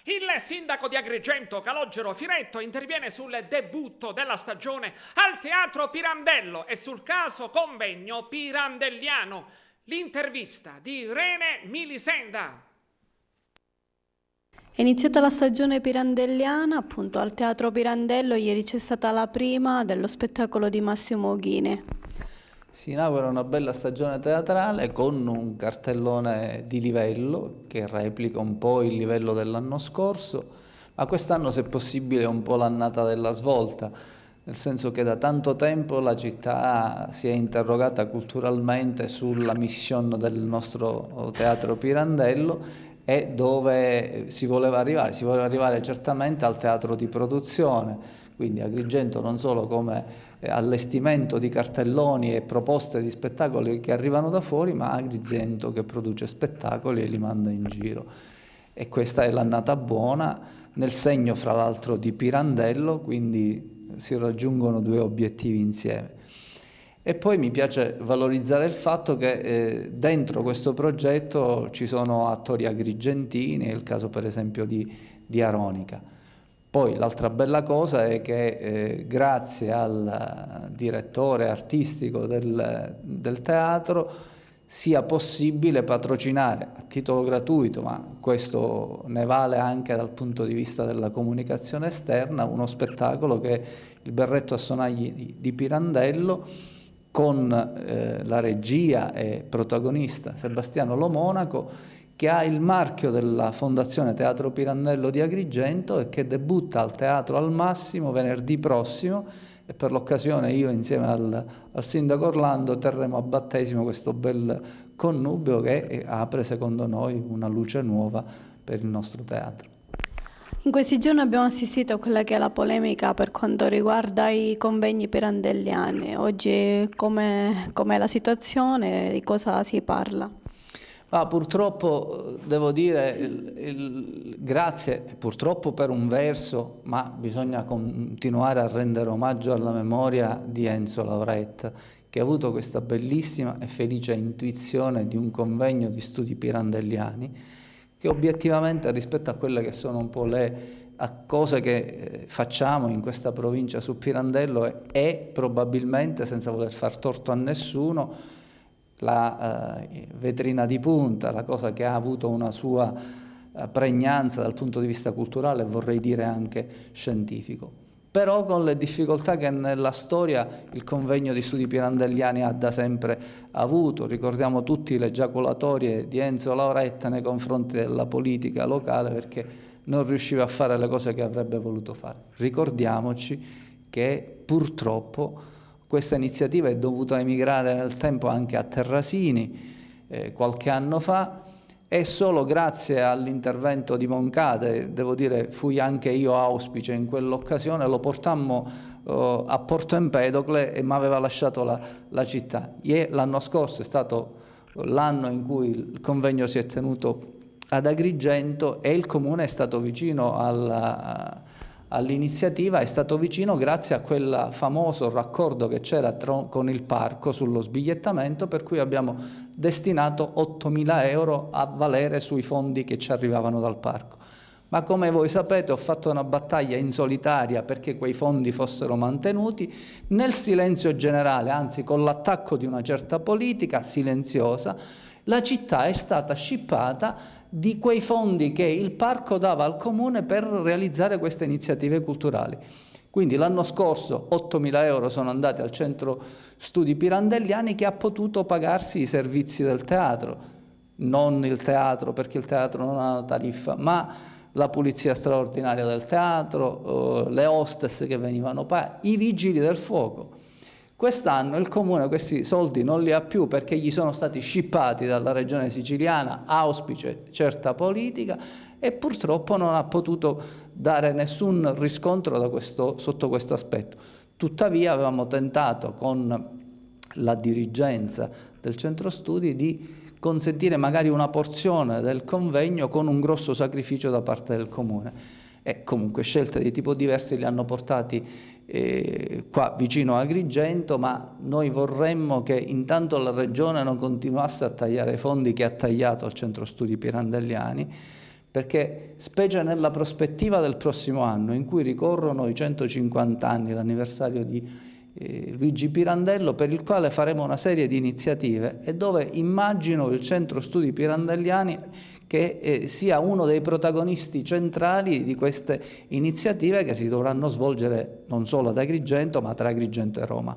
Il sindaco di Agrigento, Calogero Firetto, interviene sul debutto della stagione al Teatro Pirandello e sul caso convegno pirandelliano. L'intervista di Irene Milisenda. È iniziata la stagione pirandelliana, appunto al Teatro Pirandello. Ieri c'è stata la prima dello spettacolo di Massimo Ghini. Si inaugura una bella stagione teatrale con un cartellone di livello che replica un po' il livello dell'anno scorso, ma quest'anno, se possibile, è un po' l'annata della svolta, nel senso che da tanto tempo la città si è interrogata culturalmente sulla mission del nostro Teatro Pirandello e dove si voleva arrivare. Si voleva arrivare certamente al teatro di produzione, quindi Agrigento non solo come allestimento di cartelloni e proposte di spettacoli che arrivano da fuori, ma Agrigento che produce spettacoli e li manda in giro. E questa è l'annata buona, nel segno fra l'altro di Pirandello, quindi si raggiungono due obiettivi insieme. E poi mi piace valorizzare il fatto che dentro questo progetto ci sono attori agrigentini, è il caso per esempio di Aronica. Poi l'altra bella cosa è che grazie al direttore artistico del teatro sia possibile patrocinare a titolo gratuito, ma questo ne vale anche dal punto di vista della comunicazione esterna, uno spettacolo che è il Berretto a Sonagli di Pirandello, con la regia e protagonista Sebastiano Lo Monaco, che ha il marchio della Fondazione Teatro Pirandello di Agrigento e che debutta al Teatro al Massimo venerdì prossimo, e per l'occasione io insieme al sindaco Orlando terremo a battesimo questo bel connubio che apre secondo noi una luce nuova per il nostro teatro. In questi giorni abbiamo assistito a quella che è la polemica per quanto riguarda i convegni pirandelliani. Oggi com'è la situazione, di cosa si parla? Purtroppo devo dire grazie, purtroppo per un verso, ma bisogna continuare a rendere omaggio alla memoria di Enzo Lauretta, che ha avuto questa bellissima e felice intuizione di un convegno di studi pirandelliani, che obiettivamente rispetto a quelle che sono un po' le cose che facciamo in questa provincia su Pirandello è probabilmente, senza voler far torto a nessuno, la vetrina di punta, la cosa che ha avuto una sua pregnanza dal punto di vista culturale e vorrei dire anche scientifico. Però con le difficoltà che nella storia il convegno di studi pirandelliani ha da sempre avuto. Ricordiamo tutti le giaculatorie di Enzo Lauretta nei confronti della politica locale perché non riusciva a fare le cose che avrebbe voluto fare. Ricordiamoci che purtroppo questa iniziativa è dovuta emigrare nel tempo anche a Terrasini qualche anno fa, e solo grazie all'intervento di Moncade, devo dire fui anche io auspice in quell'occasione, lo portammo a Porto Empedocle e mi aveva lasciato la città. L'anno scorso è stato l'anno in cui il convegno si è tenuto ad Agrigento e il Comune è stato vicino all'iniziativa, è stato vicino grazie a quel famoso raccordo che c'era con il parco sullo sbigliettamento, per cui abbiamo destinato 8.000 euro a valere sui fondi che ci arrivavano dal parco. Ma come voi sapete ho fatto una battaglia in solitaria perché quei fondi fossero mantenuti, nel silenzio generale, anzi con l'attacco di una certa politica silenziosa. La città è stata scippata di quei fondi che il parco dava al comune per realizzare queste iniziative culturali. Quindi l'anno scorso 8.000 euro sono andati al centro studi pirandelliani, che ha potuto pagarsi i servizi del teatro, non il teatro perché il teatro non ha una tariffa, ma la pulizia straordinaria del teatro, le hostess che venivano pagate, i vigili del fuoco. Quest'anno il Comune questi soldi non li ha più perché gli sono stati scippati dalla Regione Siciliana, auspice certa politica, e purtroppo non ha potuto dare nessun riscontro sotto questo aspetto. Tuttavia avevamo tentato con la dirigenza del centro studi di consentire magari una porzione del convegno con un grosso sacrificio da parte del Comune. E comunque scelte di tipo diversi li hanno portati qua vicino a Agrigento, ma noi vorremmo che intanto la Regione non continuasse a tagliare i fondi che ha tagliato al centro studi pirandelliani, perché specie nella prospettiva del prossimo anno, in cui ricorrono i 150 anni, l'anniversario di Luigi Pirandello, per il quale faremo una serie di iniziative e dove immagino il Centro Studi Pirandelliani che sia uno dei protagonisti centrali di queste iniziative che si dovranno svolgere non solo ad Agrigento, ma tra Agrigento e Roma.